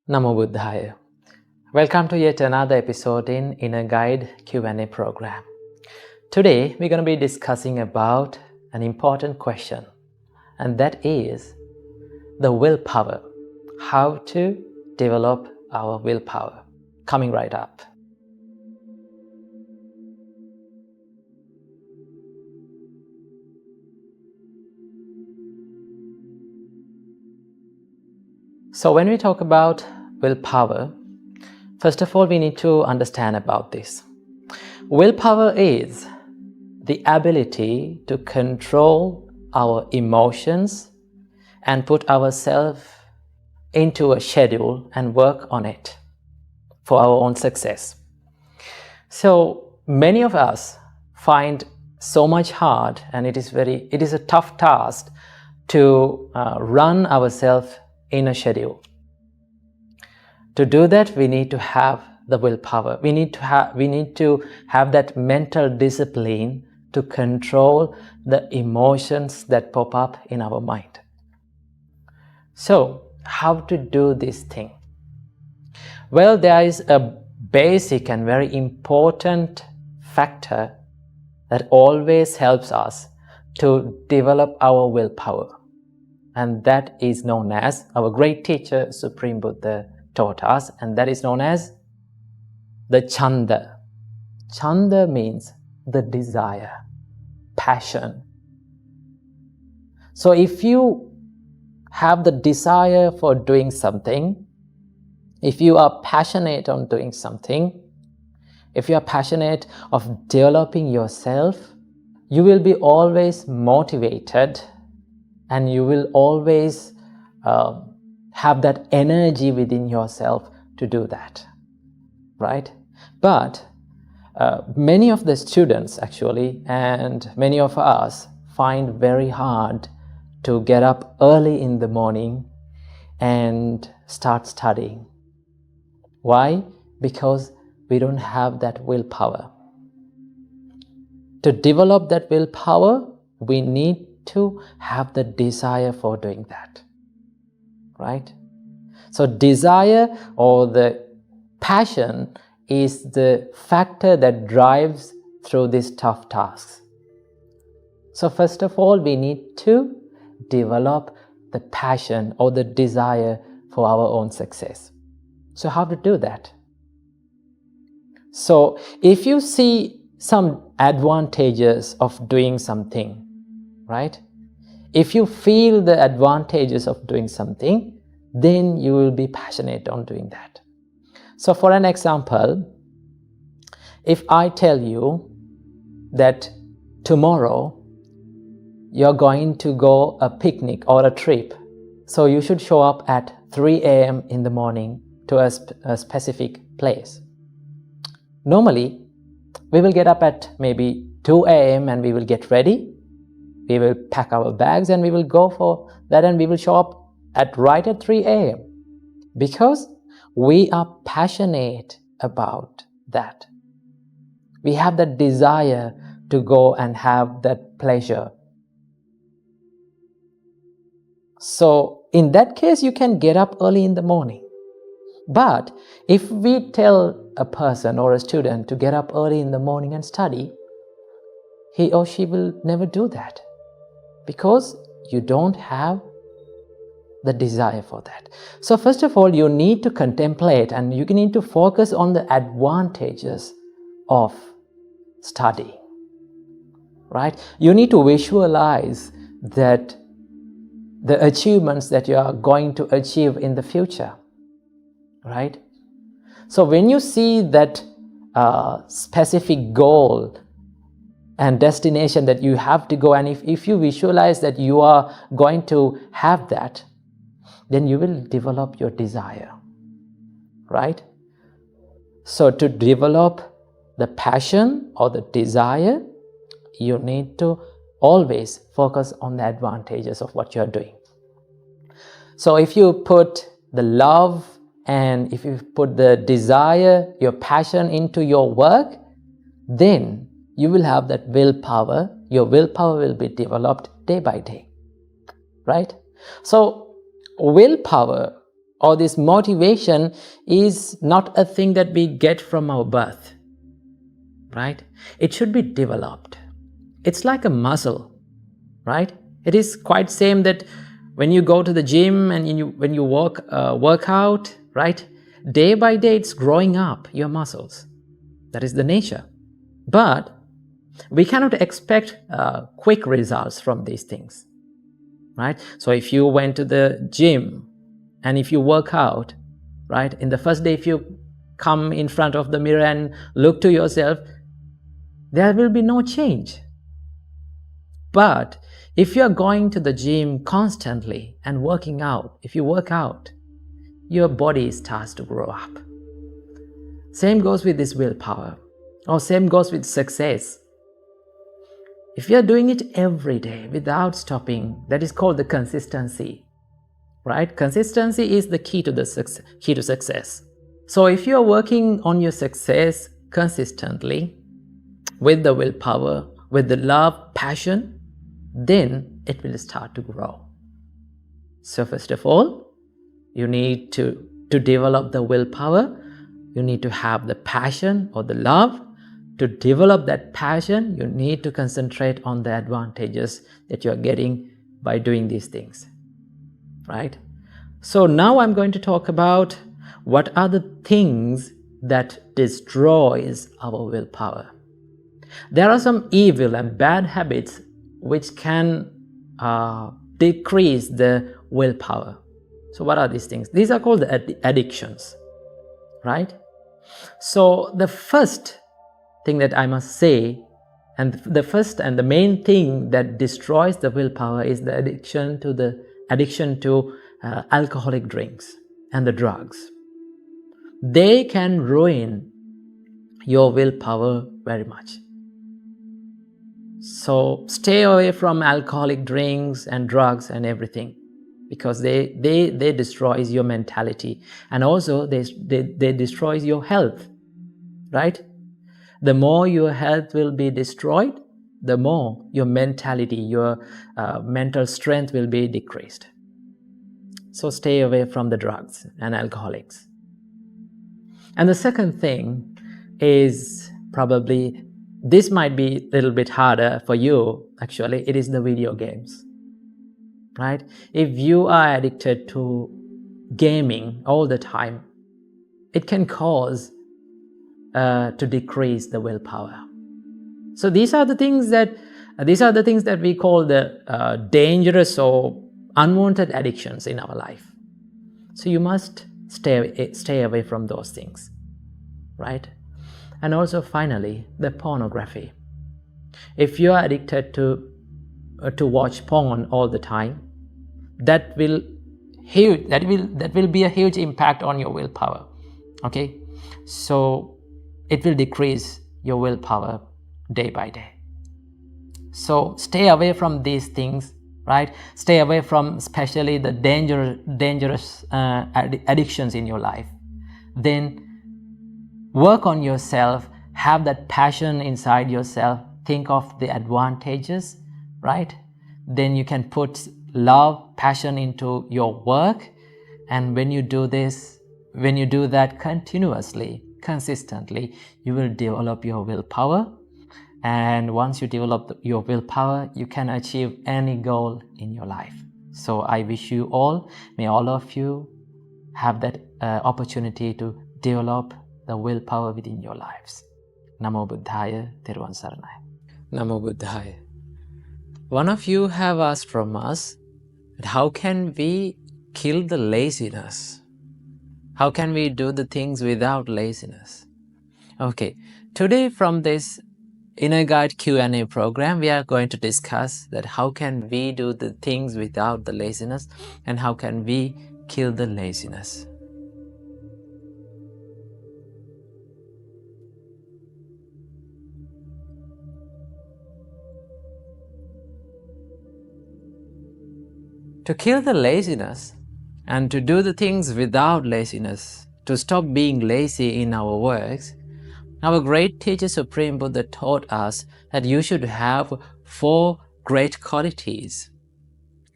Namo Buddhaya. Welcome to yet another episode in Inner Guide Q&A program. Today we're going to be discussing about an important question, and that is the willpower. How to develop our willpower. Coming right up. So when we talk about willpower, first of all we need to understand about this. Willpower is the ability to control our emotions and put ourselves into a schedule and work on it for our own success. So many of us find so much hard, and it is a tough task to run ourselves in a schedule. To do that, we need to have the willpower. We need to have that mental discipline to control the emotions that pop up in our mind. So, how to do this thing? Well, there is a basic and very important factor that always helps us to develop our willpower. And that is known as, our great teacher, Supreme Buddha, taught us, and that is known as the chanda. Chanda means the desire, passion. So if you have the desire for doing something, if you are passionate on doing something, if you are passionate of developing yourself, you will be always motivated and you will always have that energy within yourself to do that, right? But many of the students actually, and many of us, find very hard to get up early in the morning and start studying. Why? Because we don't have that willpower. To develop that willpower, we need to have the desire for doing that, right? So desire or the passion is the factor that drives through these tough tasks. So first of all, we need to develop the passion or the desire for our own success. So how to do that? So if you see some advantages of doing something, right? If you feel the advantages of doing something, then you will be passionate on doing that. So for an example, if I tell you that tomorrow you're going to go a picnic or a trip, so you should show up at 3 a.m. in the morning to a specific place. Normally, we will get up at maybe 2 a.m. and we will get ready. We will pack our bags and we will go for that, and we will show up right at 3 a.m. because we are passionate about that. We have that desire to go and have that pleasure. So in that case, you can get up early in the morning. But if we tell a person or a student to get up early in the morning and study, he or she will never do that, because you don't have the desire for that. So first of all, you need to contemplate and you need to focus on the advantages of studying, right? You need to visualize that the achievements that you are going to achieve in the future, right? So when you see that specific goal and destination that you have to go, and if you visualize that you are going to have that, then you will develop your desire, right? So to develop the passion or the desire, you need to always focus on the advantages of what you are doing. So if you put the love and if you put the desire, your passion into your work, then you will have that willpower. Your willpower will be developed day by day, right? So willpower or this motivation is not a thing that we get from our birth, right? It should be developed. It's like a muscle, right? It is quite same that when you go to the gym and when you work out, right? Day by day, it's growing up your muscles. That is the nature. But we cannot expect quick results from these things, right? So if you went to the gym and if you work out, right, in the first day, if you come in front of the mirror and look to yourself, there will be no change. But if you're going to the gym constantly and working out, if you work out, your body starts to grow up. Same goes with this willpower, or same goes with success. If you're doing it every day without stopping, that is called the consistency, right? Consistency is the key to success. So if you're working on your success consistently with the willpower, with the love, passion, then it will start to grow. So first of all, you need to develop the willpower. You need to have the passion or the love. To develop that passion, you need to concentrate on the advantages that you're getting by doing these things, right? So now I'm going to talk about what are the things that destroys our willpower. There are some evil and bad habits which can decrease the willpower. So what are these things? These are called the addictions, right? So the first thing that I must say, and the first and the main thing that destroys the willpower is the addiction to alcoholic drinks and the drugs. They can ruin your willpower very much. So stay away from alcoholic drinks and drugs and everything, because they destroys your mentality, and also they destroys your health, right? The more your health will be destroyed, the more your mentality, your mental strength will be decreased. So stay away from the drugs and alcoholics. And the second thing is probably, this might be a little bit harder for you, actually, it is the video games, right? If you are addicted to gaming all the time, it can cause to decrease the willpower. So these are the things that we call the dangerous or unwanted addictions in our life. So you must stay away from those things, right? And also finally, the pornography. If you are addicted to watch porn all the time, that will be a huge impact on your willpower. Okay, so it will decrease your willpower day by day. So stay away from these things, right? Stay away from especially the dangerous addictions in your life. Then work on yourself, have that passion inside yourself, think of the advantages, right? Then you can put love, passion into your work, and when you do that continuously, consistently, you will develop your willpower. And once you develop your willpower, you can achieve any goal in your life. So I wish you all, may all of you have that opportunity to develop the willpower within your lives. Namo Buddhaya, Theruvan Saranai. Namo Buddhaya. One of you have asked from us, how can we kill the laziness? How can we do the things without laziness? Okay, today from this Inner Guide Q&A program, we are going to discuss that how can we do the things without the laziness, and how can we kill the laziness. To kill the laziness and to do the things without laziness, to stop being lazy in our works, our great teacher Supreme Buddha taught us that you should have 4 great qualities.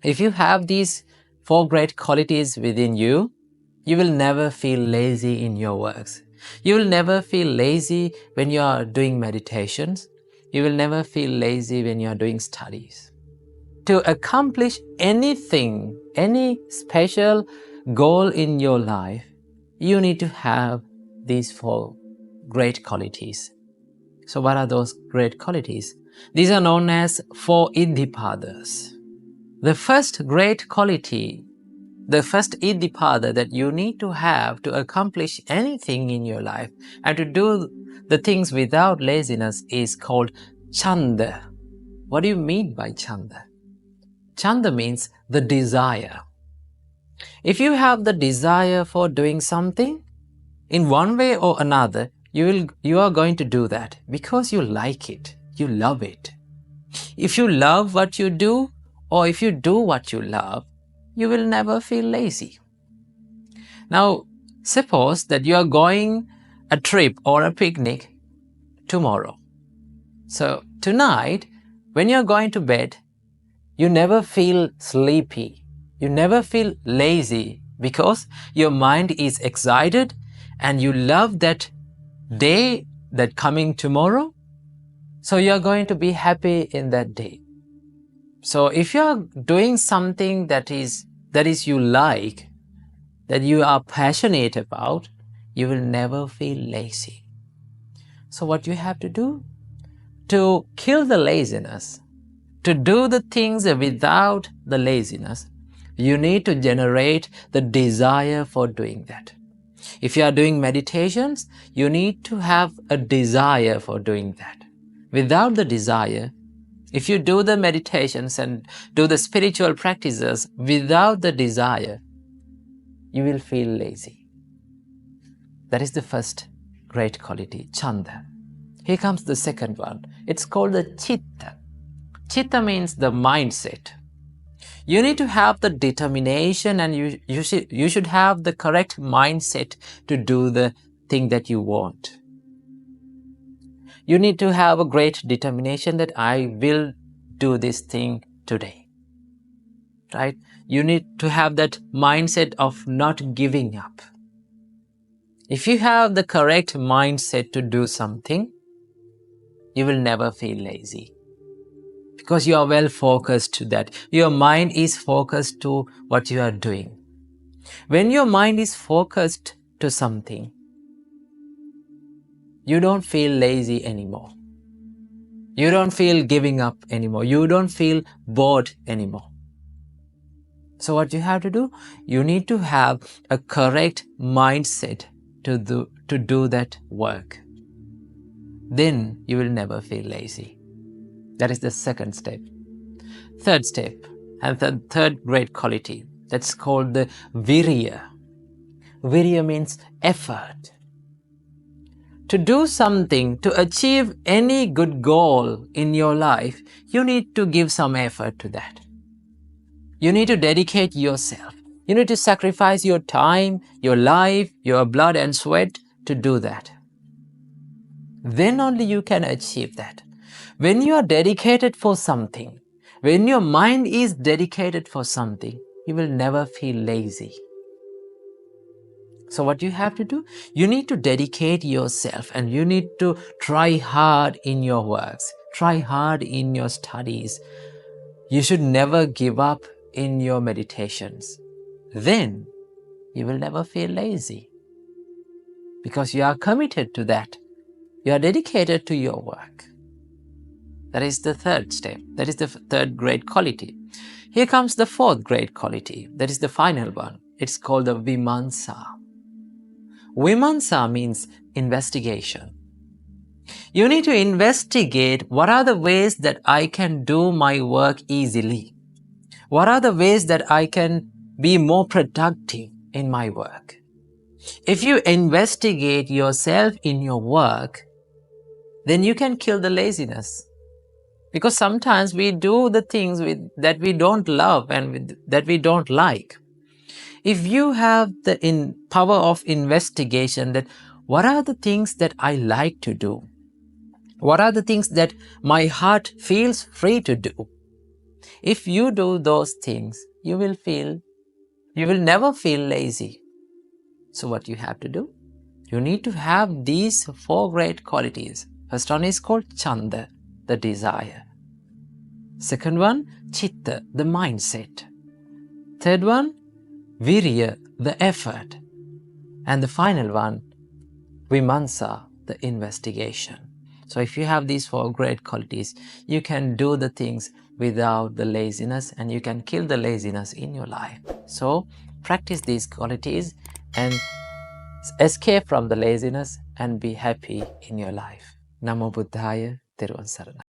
If you have these 4 great qualities within you, You will never feel lazy in your works. You will never feel lazy when you are doing meditations. You will never feel lazy when you are doing studies. To accomplish anything, any special goal in your life, you need to have these 4 great qualities. So what are those great qualities? These are known as 4 Iddhipadas. The first great quality, the first Iddhipada that you need to have to accomplish anything in your life and to do the things without laziness is called Chanda. What do you mean by Chanda? Chanda means the desire. If you have the desire for doing something, in one way or another, you are going to do that because you like it, you love it. If you love what you do, or if you do what you love, you will never feel lazy. Now, suppose that you are going a trip or a picnic tomorrow. So tonight, when you're going to bed, you never feel sleepy. You never feel lazy because your mind is excited and you love that day, that coming tomorrow. So you're going to be happy in that day. So if you're doing something that is you like, that you are passionate about, you will never feel lazy. So what you have to do? To kill the laziness, to do the things without the laziness, you need to generate the desire for doing that. If you are doing meditations, you need to have a desire for doing that. Without the desire, if you do the meditations and do the spiritual practices without the desire, you will feel lazy. That is the first great quality, Chanda. Here comes the second one. It's called the Chitta. Chitta means the mindset. You need to have the determination and you should have the correct mindset to do the thing that you want. You need to have a great determination that I will do this thing today. Right? You need to have that mindset of not giving up. If you have the correct mindset to do something, you will never feel lazy. Because you are well focused to that. Your mind is focused to what you are doing. When your mind is focused to something, you don't feel lazy anymore. You don't feel giving up anymore. You don't feel bored anymore. So what you have to do? You need to have a correct mindset to do that work. Then you will never feel lazy. That is the second step. Third step, and the third great quality, that's called the Virya. Virya means effort. To do something, to achieve any good goal in your life, you need to give some effort to that. You need to dedicate yourself. You need to sacrifice your time, your life, your blood and sweat to do that. Then only you can achieve that. When you are dedicated for something, when your mind is dedicated for something, you will never feel lazy. So what you have to do? You need to dedicate yourself and you need to try hard in your works. Try hard in your studies. You should never give up in your meditations. Then you will never feel lazy because you are committed to that. You are dedicated to your work. That is the third step. That is the third great quality. Here comes the fourth great quality. That is the final one. It's called the Vimamsa. Vimamsa means investigation. You need to investigate what are the ways that I can do my work easily. What are the ways that I can be more productive in my work? If you investigate yourself in your work, then you can kill the laziness. Because sometimes we do the things that we don't love and that we don't like. If you have the power of investigation, that what are the things that I like to do? What are the things that my heart feels free to do? If you do those things, you will never feel lazy. So what you have to do? You need to have these 4 great qualities. First one is called Chanda, the desire. Second one, Chitta, the mindset. Third one, Virya, the effort. And the final one, Vimansa, the investigation. So if you have these 4 great qualities, you can do the things without the laziness, and you can kill the laziness in your life. So practice these qualities and escape from the laziness and be happy in your life. Namo Buddhaya, Thiruvan Saranam.